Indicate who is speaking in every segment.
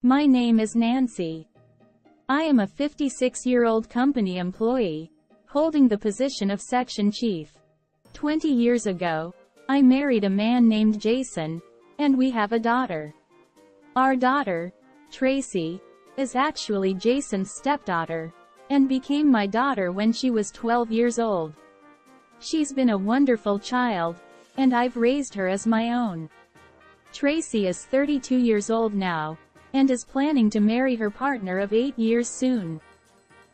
Speaker 1: My name is Nancy. I am a 56-year-old company employee, holding the position of section chief. 20 years ago, I married a man named Jason, and we have a daughter. Our daughter, Tracy, is actually Jason's stepdaughter, and became my daughter when she was 12 years old. She's been a wonderful child, and I've raised her as my own. Tracy is 32 years old now, and is planning to marry her partner of 8 years soon.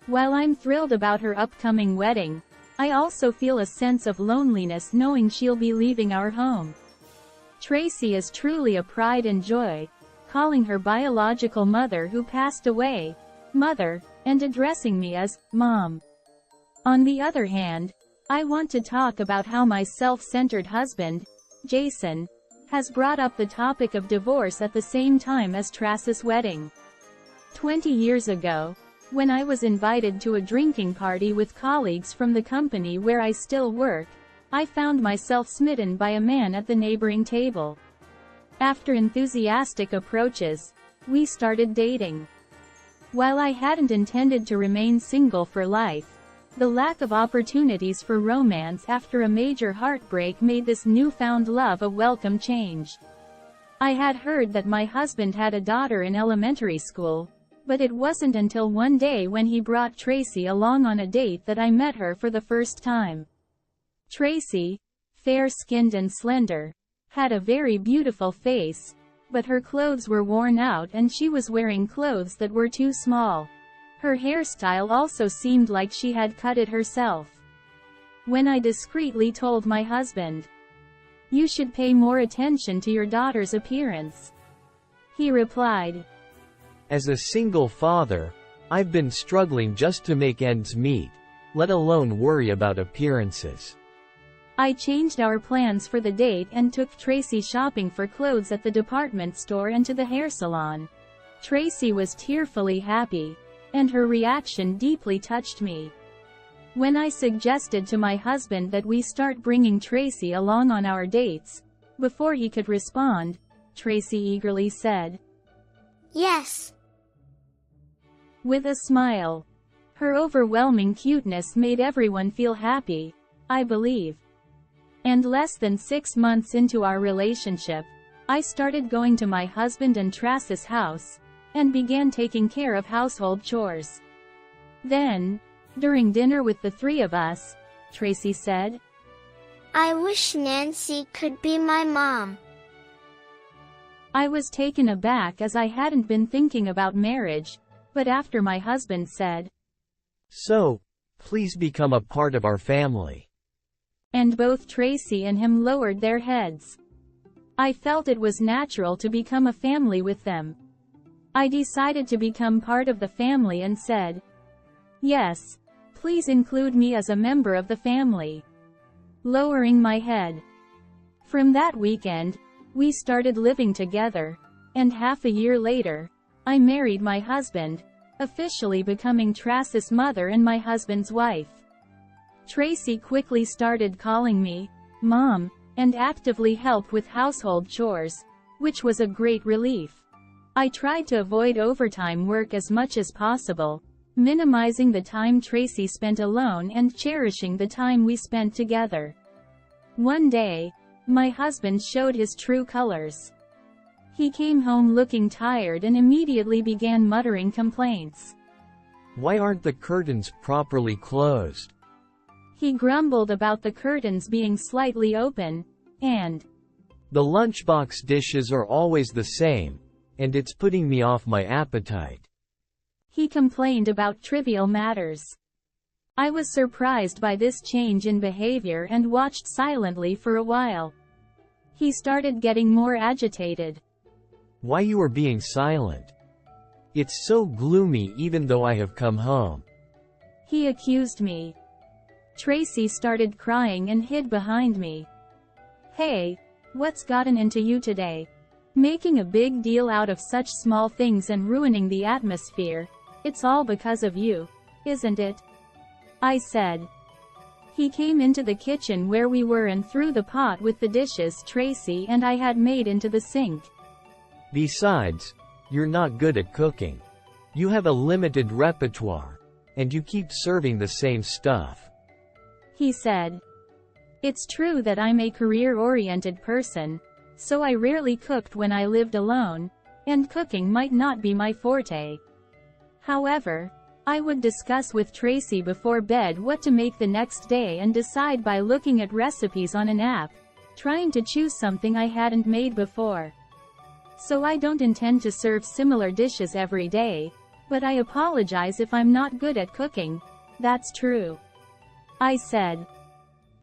Speaker 1: While I'm thrilled about her upcoming wedding, I also feel a sense of loneliness knowing she'll be leaving our home. Tracy is truly a pride and joy, calling her biological mother who passed away, Mother, and addressing me as Mom. On the other hand, I want to talk about how my self-centered husband, Jason, has brought up the topic of divorce at the same time as Tracy's wedding. 20 years ago, when I was invited to a drinking party with colleagues from the company where I still work, I found myself smitten by a man at the neighboring table. After enthusiastic approaches, we started dating. While I hadn't intended to remain single for life, the lack of opportunities for romance after a major heartbreak made this newfound love a welcome change. I had heard that my husband had a daughter in elementary school, but it wasn't until one day when he brought Tracy along on a date that I met her for the first time. Tracy, fair-skinned and slender, had a very beautiful face, but her clothes were worn out and she was wearing clothes that were too small. Her hairstyle also seemed like she had cut it herself. When I discreetly told my husband, "You should pay more attention to your daughter's appearance," he replied,
Speaker 2: "As a single father, I've been struggling just to make ends meet, let alone worry about appearances."
Speaker 1: I changed our plans for the date and took Tracy shopping for clothes at the department store and to the hair salon. Tracy was tearfully happy, and her reaction deeply touched me. When I suggested to my husband that we start bringing Tracy along on our dates, before he could respond, Tracy eagerly said,
Speaker 3: "Yes."
Speaker 1: With a smile. Her overwhelming cuteness made everyone feel happy, I believe. And less than 6 months into our relationship, I started going to my husband and Tracy's house, and began taking care of household chores. Then, during dinner with the three of us, Tracy said,
Speaker 3: "I wish Nancy could be my mom."
Speaker 1: I was taken aback as I hadn't been thinking about marriage, but after my husband said,
Speaker 2: "So, please become a part of our family,"
Speaker 1: and both Tracy and him lowered their heads, I felt it was natural to become a family with them. I decided to become part of the family and said, "Yes, please include me as a member of the family," lowering my head. From that weekend, we started living together, and half a year later, I married my husband, officially becoming Tracy's mother and my husband's wife. Tracy quickly started calling me Mom, and actively helped with household chores, which was a great relief. I tried to avoid overtime work as much as possible, minimizing the time Tracy spent alone and cherishing the time we spent together. One day, my husband showed his true colors. He came home looking tired and immediately began muttering complaints.
Speaker 2: "Why aren't the curtains properly closed?"
Speaker 1: He grumbled about the curtains being slightly open, and
Speaker 2: "The lunchbox dishes are always the same, and it's putting me off my appetite."
Speaker 1: he complained about trivial matters. I was surprised by this change in behavior and watched silently for a while. He started getting more agitated.
Speaker 2: "Why you are being silent? It's so gloomy even though I have come home,"
Speaker 1: he accused me. Tracy started crying and hid behind me. "Hey, what's gotten into you today? Making a big deal out of such small things and ruining the atmosphere. It's all because of you, isn't it?" I said. He came into the kitchen where we were and threw the pot with the dishes Tracy and I had made into the sink.
Speaker 2: "Besides, You're not good at cooking. You have a limited repertoire. And you keep serving the same stuff.
Speaker 1: He said. It's true that I'm a career-oriented person, so I rarely cooked when I lived alone, and cooking might not be my forte. However, I would discuss with Tracy before bed what to make the next day and decide by looking at recipes on an app, trying to choose something I hadn't made before. So I don't intend to serve similar dishes every day, but I apologize if I'm not good at cooking. That's true. I said.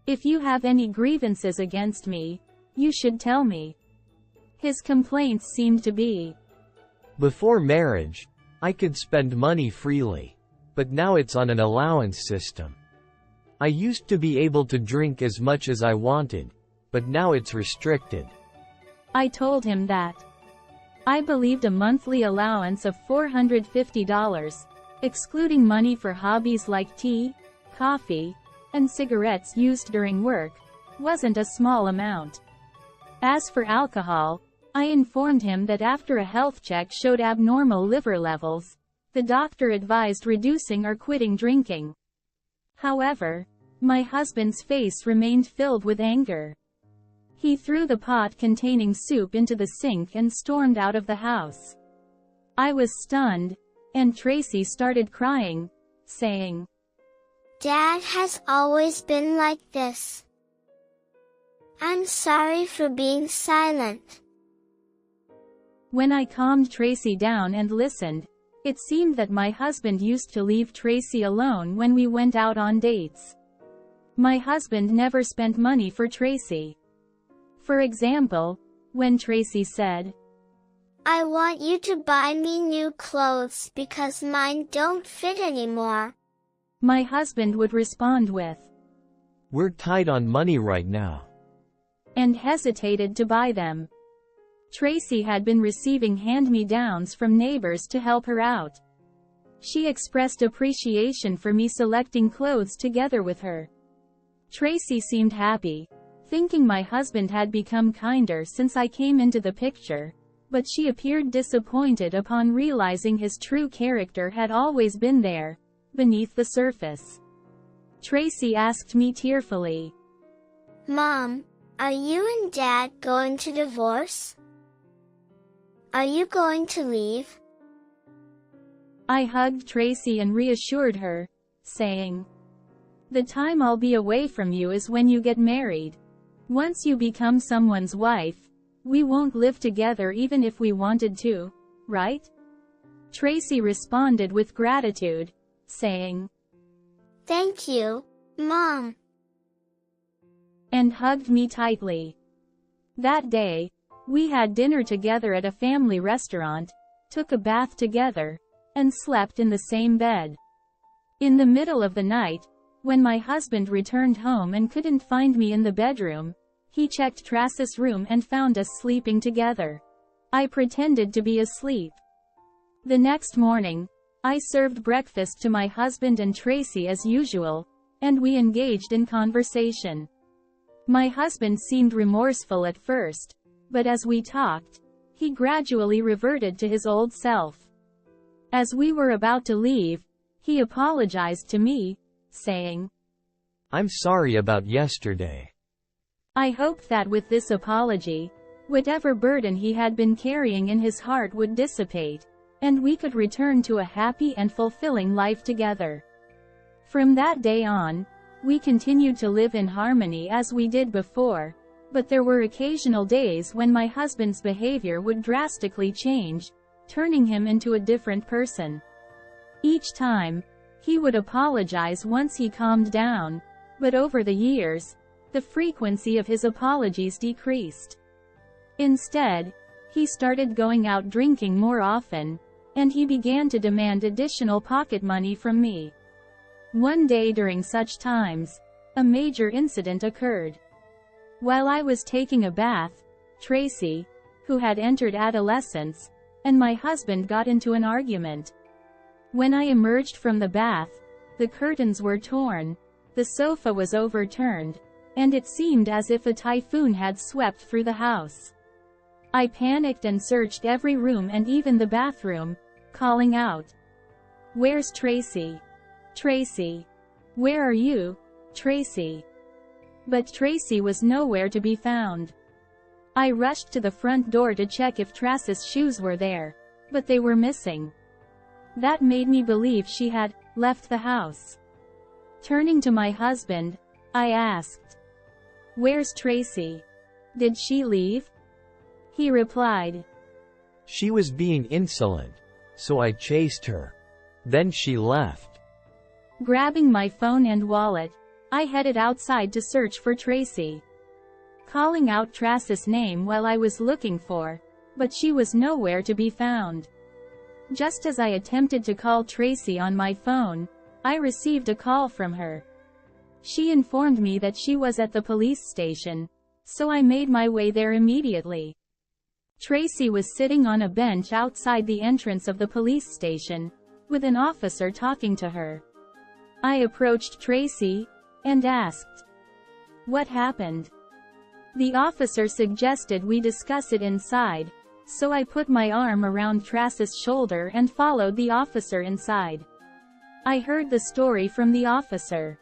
Speaker 1: If you have any grievances against me, you should tell me. His complaints seemed to be.
Speaker 2: Before marriage, I could spend money freely. But now it's on an allowance system. I used to be able to drink as much as I wanted, but now it's restricted.
Speaker 1: I told him that. I believed a monthly allowance of $450, excluding money for hobbies like tea, coffee, and cigarettes used during work, wasn't a small amount. As for alcohol, I informed him that after a health check showed abnormal liver levels, the doctor advised reducing or quitting drinking. However, my husband's face remained filled with anger. He threw the pot containing soup into the sink and stormed out of the house. I was stunned, and Tracy started crying, saying,
Speaker 3: Dad has always been like this. I'm sorry for being silent.
Speaker 1: When I calmed Tracy down and listened, it seemed that my husband used to leave Tracy alone when we went out on dates. My husband never spent money for Tracy. For example, when Tracy said,
Speaker 3: I want you to buy me new clothes because mine don't fit anymore,
Speaker 1: my husband would respond with,
Speaker 2: We're tight on money right now.
Speaker 1: And hesitated to buy them. Tracy had been receiving hand-me-downs from neighbors to help her out. She expressed appreciation for me selecting clothes together with her. Tracy seemed happy, thinking my husband had become kinder since I came into the picture, but she appeared disappointed upon realizing his true character had always been there, beneath the surface. Tracy asked me tearfully,
Speaker 3: Mom, are you and Dad going to divorce? Are you going to leave?
Speaker 1: I hugged Tracy and reassured her, saying, The time I'll be away from you is when you get married. Once you become someone's wife, we won't live together even if we wanted to, right? Tracy responded with gratitude, saying,
Speaker 3: Thank you, Mom,
Speaker 1: and hugged me tightly. That day, we had dinner together at a family restaurant, took a bath together, and slept in the same bed. In the middle of the night, when my husband returned home and couldn't find me in the bedroom, he checked Tracy's room and found us sleeping together. I pretended to be asleep. The next morning, I served breakfast to my husband and Tracy as usual, and we engaged in conversation. My husband seemed remorseful at first, but as we talked, he gradually reverted to his old self. As we were about to leave, he apologized to me, saying,
Speaker 2: I'm sorry about yesterday.
Speaker 1: I hoped that with this apology, whatever burden he had been carrying in his heart would dissipate, and we could return to a happy and fulfilling life together. From that day on, we continued to live in harmony as we did before, but there were occasional days when my husband's behavior would drastically change, turning him into a different person. Each time, he would apologize once he calmed down, but over the years, the frequency of his apologies decreased. Instead, he started going out drinking more often, and he began to demand additional pocket money from me. One day during such times, a major incident occurred. While I was taking a bath, Tracy, who had entered adolescence, and my husband got into an argument. When I emerged from the bath, the curtains were torn, the sofa was overturned, and it seemed as if a typhoon had swept through the house. I panicked and searched every room and even the bathroom, calling out, "Where's Tracy? Tracy? Where are you, Tracy?" But Tracy was nowhere to be found. I rushed to the front door to check if Tracy's shoes were there, but they were missing. That made me believe she had left the house. Turning to my husband, I asked, "Where's Tracy? Did she leave?" He replied,
Speaker 2: "She was being insolent, so I chased her. Then she left."
Speaker 1: Grabbing my phone and wallet, I headed outside to search for Tracy. Calling out Tracy's name while I was looking for, but she was nowhere to be found. Just as I attempted to call Tracy on my phone, I received a call from her. She informed me that she was at the police station, so I made my way there immediately. Tracy was sitting on a bench outside the entrance of the police station, with an officer talking to her. I approached Tracy and asked, "What happened?" The officer suggested we discuss it inside, so I put my arm around Tracy's shoulder and followed the officer inside. I heard the story from the officer.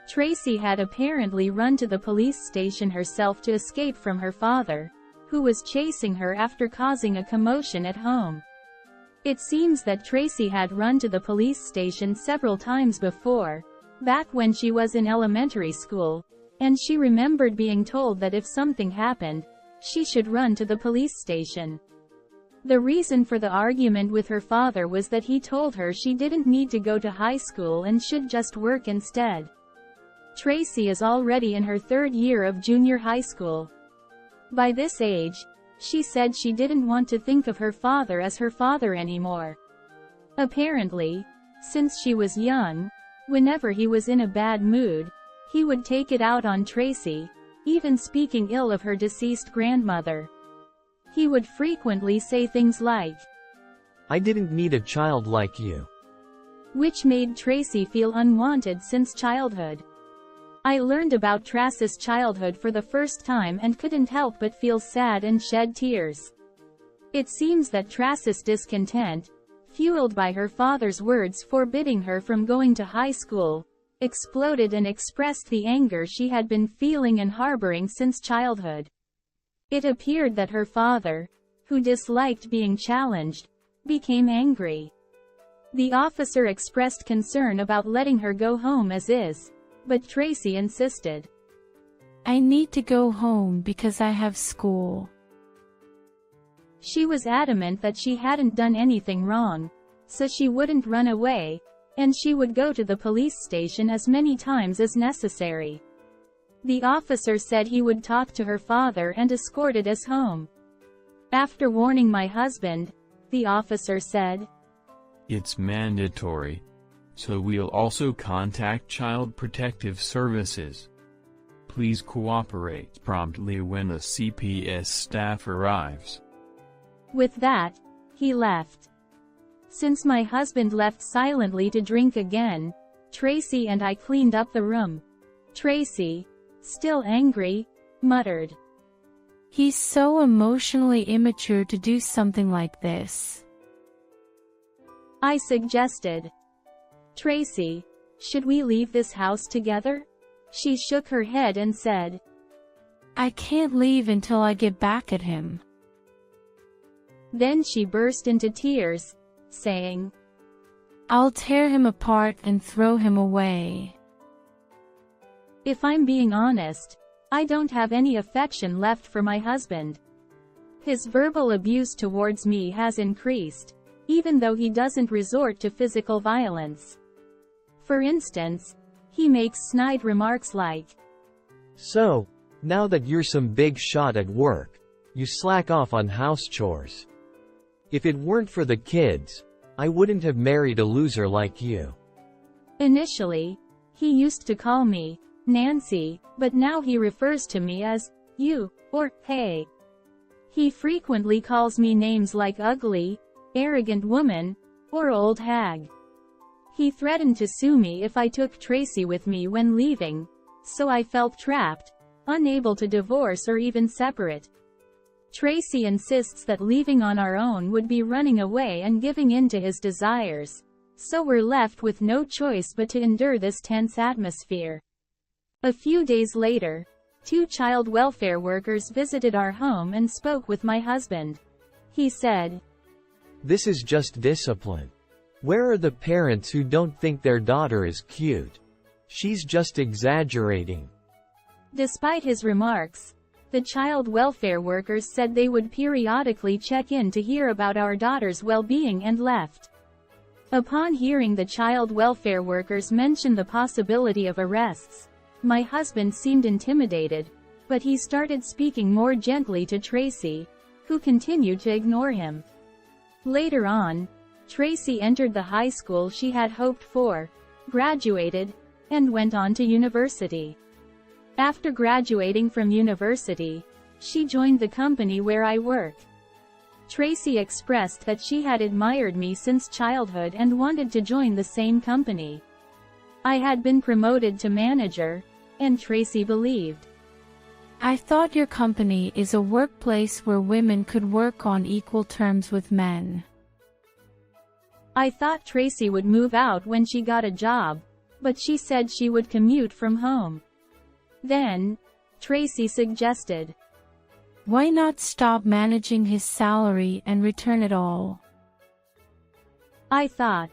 Speaker 1: Tracy had apparently run to the police station herself to escape from her father, who was chasing her after causing a commotion at home. It seems that Tracy had run to the police station several times before, back when she was in elementary school, and she remembered being told that if something happened, she should run to the police station. The reason for the argument with her father was that he told her she didn't need to go to high school and should just work instead. Tracy is already in her third year of junior high school. By this age, she said she didn't want to think of her father as her father anymore. Apparently, since she was young, whenever he was in a bad mood, he would take it out on Tracy, even speaking ill of her deceased grandmother. He would frequently say things like,
Speaker 2: "I didn't need a child like you,"
Speaker 1: which made Tracy feel unwanted since childhood. I learned about Tracy's childhood for the first time and couldn't help but feel sad and shed tears. It seems that Tracy's discontent, fueled by her father's words forbidding her from going to high school, exploded and expressed the anger she had been feeling and harboring since childhood. It appeared that her father, who disliked being challenged, became angry. The officer expressed concern about letting her go home as is, but Tracy insisted.
Speaker 4: "I need to go home because I have school."
Speaker 1: She was adamant that she hadn't done anything wrong, so she wouldn't run away, and she would go to the police station as many times as necessary. The officer said he would talk to her father and escorted us home. After warning my husband, the officer said,
Speaker 5: "It's mandatory. So we'll also contact Child Protective Services. Please cooperate promptly when a CPS staff arrives."
Speaker 1: With that, he left. Since my husband left silently to drink again, Tracy and I cleaned up the room. Tracy, still angry, muttered,
Speaker 4: "He's so emotionally immature to do something like this."
Speaker 1: I suggested, "Tracy, should we leave this house together?" She shook her head and said,
Speaker 4: "I can't leave until I get back at him."
Speaker 1: Then she burst into tears, saying,
Speaker 4: "I'll tear him apart and throw him away."
Speaker 1: If I'm being honest, I don't have any affection left for my husband. His verbal abuse towards me has increased, even though he doesn't resort to physical violence. For instance, he makes snide remarks like,
Speaker 2: "So, now that you're some big shot at work, you slack off on house chores. If it weren't for the kids, I wouldn't have married a loser like you."
Speaker 1: Initially, he used to call me Nancy, but now he refers to me as you or hey. He frequently calls me names like ugly, arrogant woman, or old hag. He threatened to sue me if I took Tracy with me when leaving, so I felt trapped, unable to divorce or even separate. Tracy insists that leaving on our own would be running away and giving in to his desires, so we're left with no choice but to endure this tense atmosphere. A few days later, 2 child welfare workers visited our home and spoke with my husband. He said,
Speaker 2: "This is just discipline. Where are the parents who don't think their daughter is cute? She's just exaggerating."
Speaker 1: Despite his remarks, the child welfare workers said they would periodically check in to hear about our daughter's well-being and left. Upon hearing the child welfare workers mention the possibility of arrests, my husband seemed intimidated, but he started speaking more gently to Tracy, who continued to ignore him. Later on, Tracy entered the high school she had hoped for, graduated, and went on to university. After graduating from university, she joined the company where I work. Tracy expressed that she had admired me since childhood and wanted to join the same company. I had been promoted to manager, and Tracy believed.
Speaker 4: I thought your company is a workplace where women could work on equal terms with men.
Speaker 1: I thought Tracy would move out when she got a job, but she said she would commute from home. Then, Tracy suggested,
Speaker 4: Why not stop managing his salary and return it all?
Speaker 1: I thought,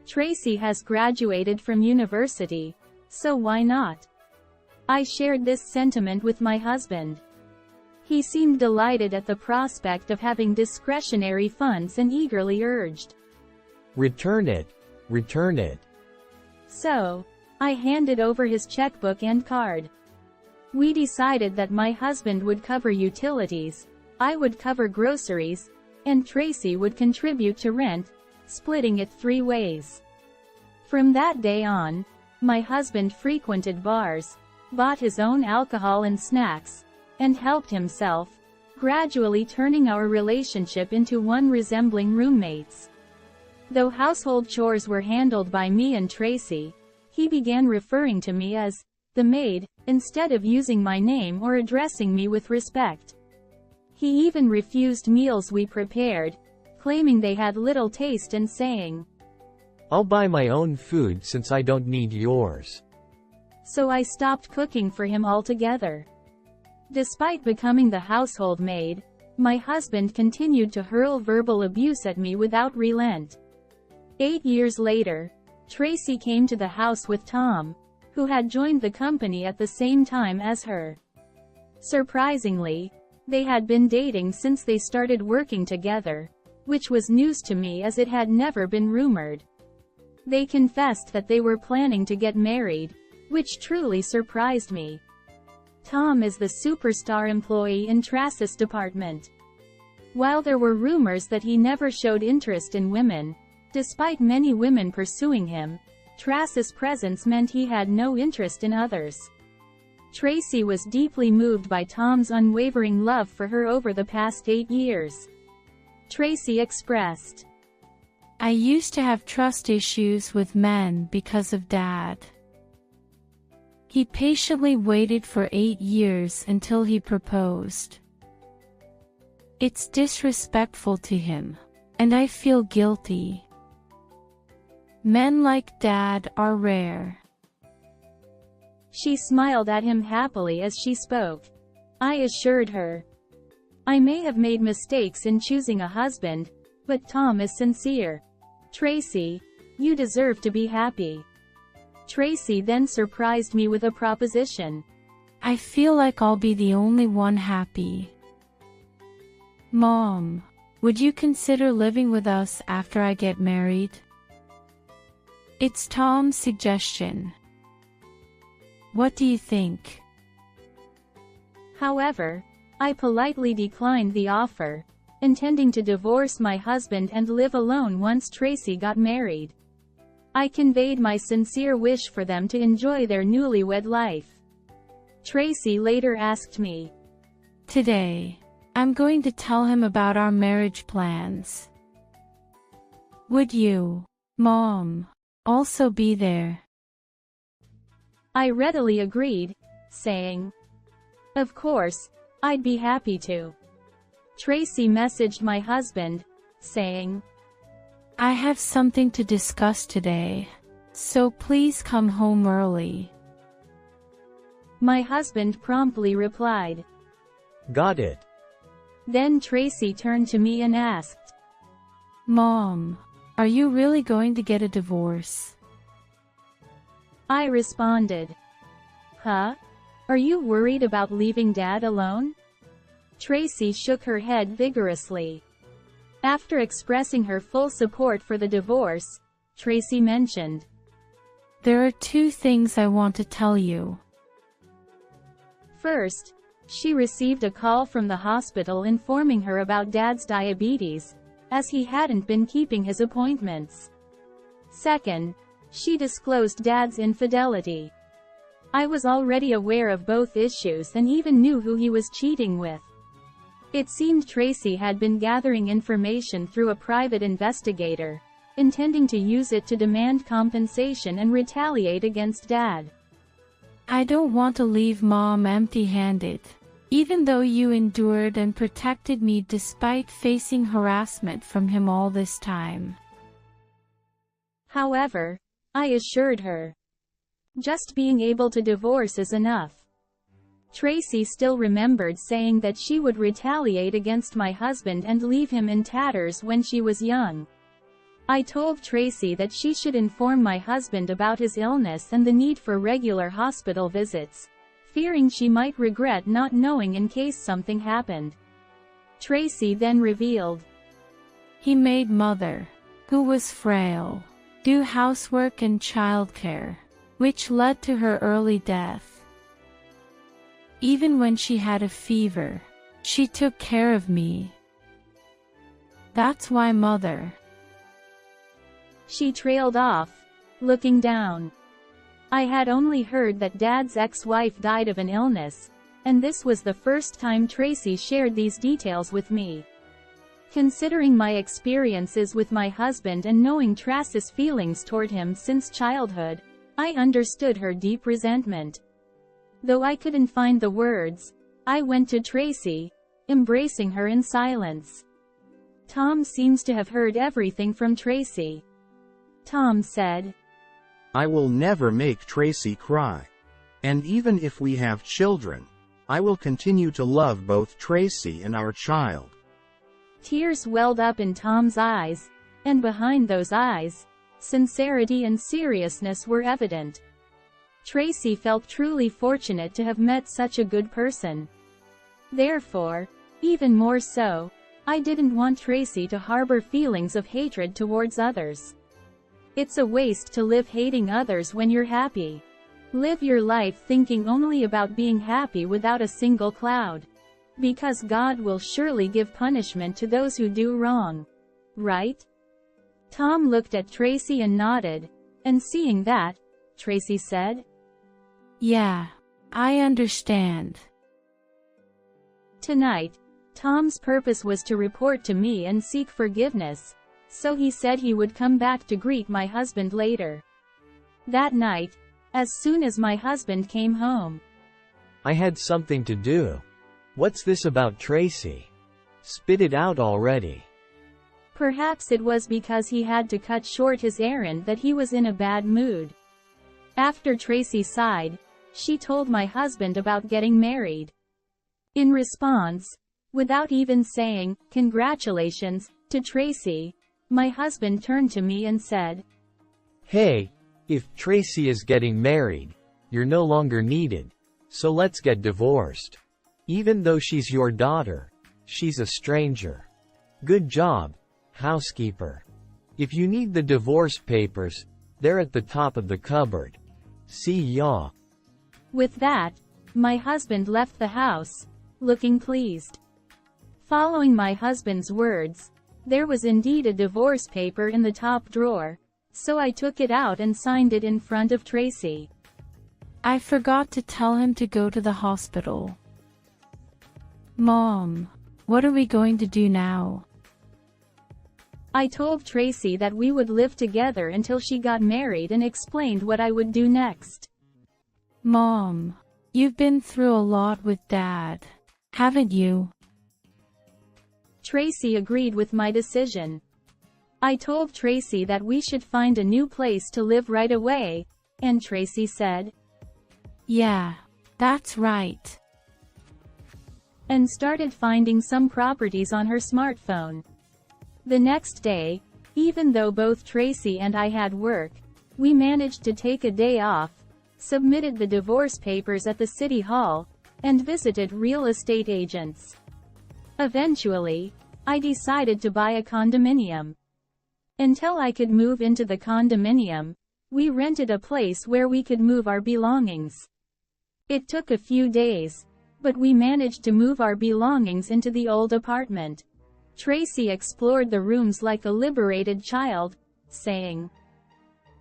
Speaker 1: Tracy has graduated from university, so why not? I shared this sentiment with my husband. He seemed delighted at the prospect of having discretionary funds and eagerly urged,
Speaker 2: "Return it. Return it."
Speaker 1: So, I handed over his checkbook and card. We decided that my husband would cover utilities, I would cover groceries, and Tracy would contribute to rent, splitting it 3 ways. From that day on, my husband frequented bars, bought his own alcohol and snacks, and helped himself, gradually turning our relationship into one resembling roommates. Though household chores were handled by me and Tracy, he began referring to me as the maid, instead of using my name or addressing me with respect. He even refused meals we prepared, claiming they had little taste and saying,
Speaker 2: "I'll buy my own food since I don't need yours."
Speaker 1: So I stopped cooking for him altogether. Despite becoming the household maid, my husband continued to hurl verbal abuse at me without relent. 8 years later, Tracy came to the house with Tom, who had joined the company at the same time as her. Surprisingly, they had been dating since they started working together, which was news to me as it had never been rumored. They confessed that they were planning to get married, which truly surprised me. Tom is the superstar employee in Tracy's department. While there were rumors that he never showed interest in women, despite many women pursuing him, Tracy's presence meant he had no interest in others. Tracy was deeply moved by Tom's unwavering love for her over the past 8 years. Tracy expressed,
Speaker 4: I used to have trust issues with men because of Dad. He patiently waited for 8 years until he proposed. It's disrespectful to him, and I feel guilty. Men like Dad are rare.
Speaker 1: She smiled at him happily as she spoke. I assured her, I may have made mistakes in choosing a husband, but Tom is sincere. Tracy, you deserve to be happy. Tracy then surprised me with a proposition.
Speaker 4: I feel like I'll be the only one happy. Mom, would you consider living with us after I get married? It's Tom's suggestion. What do you think?
Speaker 1: However, I politely declined the offer, intending to divorce my husband and live alone once Tracy got married. I conveyed my sincere wish for them to enjoy their newlywed life. Tracy later asked me,
Speaker 4: Today, I'm going to tell him about our marriage plans. Would you, Mom, also be there?
Speaker 1: I readily agreed, saying, Of course, I'd be happy to. Tracy messaged my husband, saying,
Speaker 4: I have something to discuss today, so please come home early.
Speaker 1: My husband promptly replied.
Speaker 2: Got it.
Speaker 1: Then Tracy turned to me and asked,
Speaker 4: Mom, are you really going to get a divorce?
Speaker 1: I responded, Huh? Are you worried about leaving Dad alone? Tracy shook her head vigorously. After expressing her full support for the divorce, Tracy mentioned,
Speaker 4: There are 2 things I want to tell you.
Speaker 1: First, she received a call from the hospital informing her about Dad's diabetes, as he hadn't been keeping his appointments. Second, she disclosed Dad's infidelity. I was already aware of both issues and even knew who he was cheating with. It seemed Tracy had been gathering information through a private investigator, intending to use it to demand compensation and retaliate against Dad.
Speaker 4: I don't want to leave Mom empty-handed. Even though you endured and protected me despite facing harassment from him all this time.
Speaker 1: However, I assured her, just being able to divorce is enough. Tracy still remembered saying that she would retaliate against my husband and leave him in tatters when she was young. I told Tracy that she should inform my husband about his illness and the need for regular hospital visits, fearing she might regret not knowing in case something happened. Tracy then revealed,
Speaker 4: He made Mother, who was frail, do housework and childcare, which led to her early death. Even when she had a fever, she took care of me. That's why Mother.
Speaker 1: She trailed off, looking down. I had only heard that Dad's ex-wife died of an illness, and this was the first time Tracy shared these details with me. Considering my experiences with my husband and knowing Tracy's feelings toward him since childhood, I understood her deep resentment. Though I couldn't find the words, I went to Tracy, embracing her in silence. Tom seems to have heard everything from Tracy. Tom said,
Speaker 6: I will never make Tracy cry. And even if we have children, I will continue to love both Tracy and our child.
Speaker 1: Tears welled up in Tom's eyes, and behind those eyes, sincerity and seriousness were evident. Tracy felt truly fortunate to have met such a good person. Therefore, even more so, I didn't want Tracy to harbor feelings of hatred towards others. It's a waste to live hating others when you're happy. Live your life thinking only about being happy without a single cloud. Because God will surely give punishment to those who do wrong. Right? Tom looked at Tracy and nodded, and seeing that, Tracy said,
Speaker 4: Yeah, I understand.
Speaker 1: Tonight, Tom's purpose was to report to me and seek forgiveness, so he said he would come back to greet my husband later. That night, as soon as my husband came home,
Speaker 2: I had something to do. What's this about Tracy? Spit it out already.
Speaker 1: Perhaps it was because he had to cut short his errand that he was in a bad mood. After Tracy sighed, she told my husband about getting married. In response, without even saying, "Congratulations," to Tracy, my husband turned to me and said,
Speaker 2: Hey, if Tracy is getting married, you're no longer needed, so let's get divorced. Even though she's your daughter, she's a stranger. Good job, housekeeper. If you need the divorce papers, they're at the top of the cupboard. See ya.
Speaker 1: With that, my husband left the house, looking pleased. Following my husband's words, there was indeed a divorce paper in the top drawer, so I took it out and signed it in front of Tracy.
Speaker 4: I forgot to tell him to go to the hospital. Mom, what are we going to do now?
Speaker 1: I told Tracy that we would live together until she got married and explained what I would do next.
Speaker 4: Mom, you've been through a lot with Dad, haven't you?
Speaker 1: Tracy agreed with my decision. I told Tracy that we should find a new place to live right away, and Tracy said,
Speaker 4: "Yeah, that's right,"
Speaker 1: and started finding some properties on her smartphone. The next day, even though both Tracy and I had work, we managed to take a day off, submitted the divorce papers at the city hall, and visited real estate agents. Eventually, I decided to buy a condominium. Until I could move into the condominium, we rented a place where we could move our belongings. It took a few days, but we managed to move our belongings into the old apartment. Tracy explored the rooms like a liberated child, saying,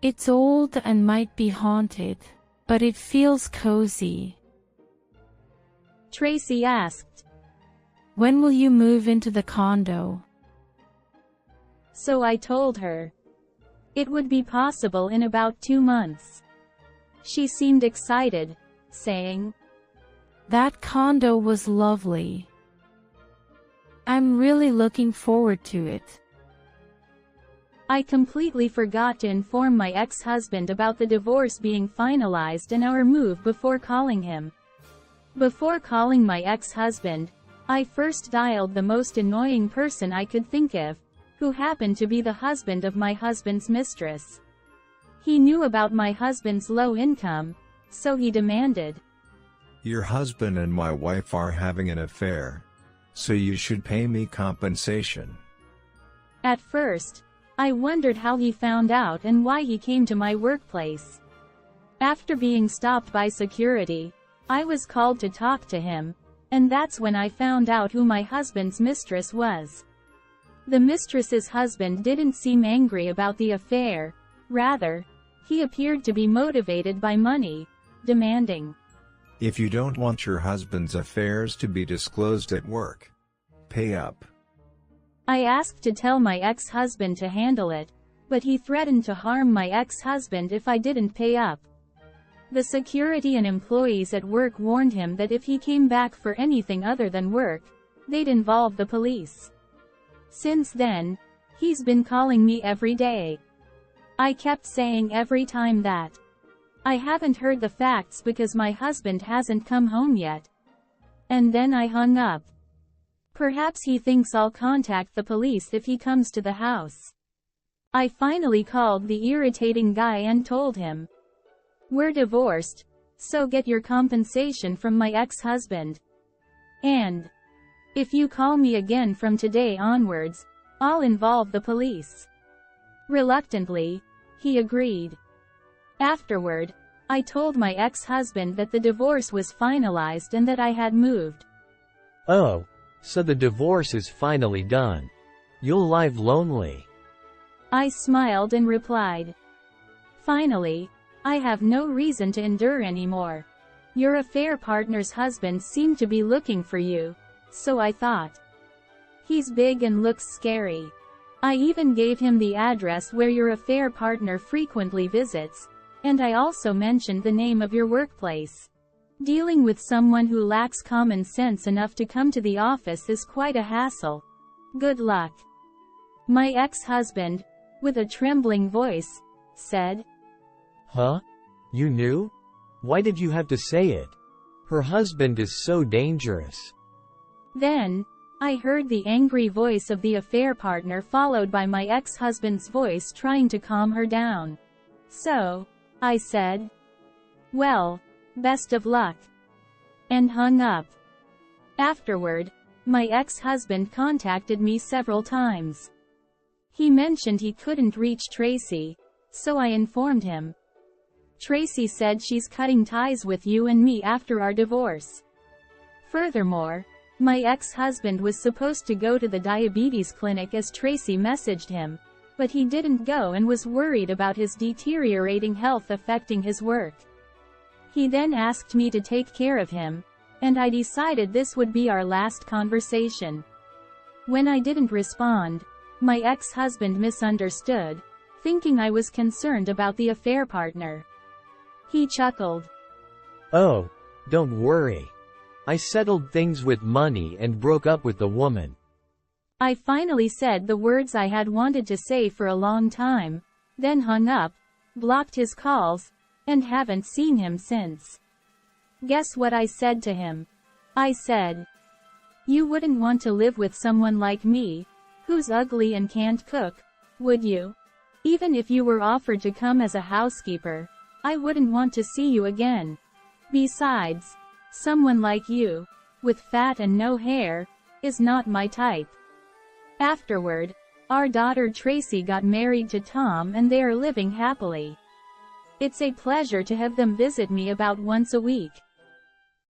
Speaker 4: "It's old and might be haunted, but it feels cozy."
Speaker 1: Tracy asked,
Speaker 4: "When will you move into the condo?"
Speaker 1: So I told her it would be possible in about 2 months. She seemed excited, saying,
Speaker 4: "That condo was lovely. I'm really looking forward to it."
Speaker 1: I completely forgot to inform my ex-husband about the divorce being finalized and our move before calling him. Before calling my ex-husband, I first dialed the most annoying person I could think of, who happened to be the husband of my husband's mistress. He knew about my husband's low income, so he demanded,
Speaker 7: "Your husband and my wife are having an affair, so you should pay me compensation."
Speaker 1: At first, I wondered how he found out and why he came to my workplace. After being stopped by security, I was called to talk to him, and that's when I found out who my husband's mistress was. The mistress's husband didn't seem angry about the affair, rather, he appeared to be motivated by money, demanding,
Speaker 7: "If you don't want your husband's affairs to be disclosed at work, pay up."
Speaker 1: I asked to tell my ex-husband to handle it, but he threatened to harm my ex-husband if I didn't pay up. The security and employees at work warned him that if he came back for anything other than work, they'd involve the police. Since then, he's been calling me every day. I kept saying every time that I haven't heard the facts because my husband hasn't come home yet. And then I hung up. Perhaps he thinks I'll contact the police if he comes to the house. I finally called the irritating guy and told him, "We're divorced, so get your compensation from my ex-husband. And if you call me again from today onwards, I'll involve the police." Reluctantly, he agreed. Afterward, I told my ex-husband that the divorce was finalized and that I had moved.
Speaker 2: "Oh, so the divorce is finally done. You'll live lonely."
Speaker 1: I smiled and replied, "Finally, I have no reason to endure anymore. Your affair partner's husband seemed to be looking for you, so I thought. He's big and looks scary. I even gave him the address where your affair partner frequently visits, and I also mentioned the name of your workplace. Dealing with someone who lacks common sense enough to come to the office is quite a hassle. Good luck." My ex-husband, with a trembling voice, said,
Speaker 2: "Huh? You knew? Why did you have to say it? Her husband is so dangerous."
Speaker 1: Then, I heard the angry voice of the affair partner followed by my ex-husband's voice trying to calm her down. So, I said, "Well, best of luck," and hung up. Afterward, my ex-husband contacted me several times. He mentioned he couldn't reach Tracy, so I informed him. Tracy said she's cutting ties with you and me after our divorce. Furthermore, my ex-husband was supposed to go to the diabetes clinic as Tracy messaged him, but he didn't go and was worried about his deteriorating health affecting his work. He then asked me to take care of him, and I decided this would be our last conversation. When I didn't respond, my ex-husband misunderstood, thinking I was concerned about the affair partner. He chuckled.
Speaker 2: "Oh, don't worry. I settled things with money and broke up with the woman."
Speaker 1: I finally said the words I had wanted to say for a long time, then hung up, blocked his calls, and haven't seen him since. Guess what I said to him? I said, "You wouldn't want to live with someone like me, who's ugly and can't cook, would you? Even if you were offered to come as a housekeeper, I wouldn't want to see you again. Besides, someone like you, with fat and no hair, is not my type." Afterward, our daughter Tracy got married to Tom and they are living happily. It's a pleasure to have them visit me about once a week.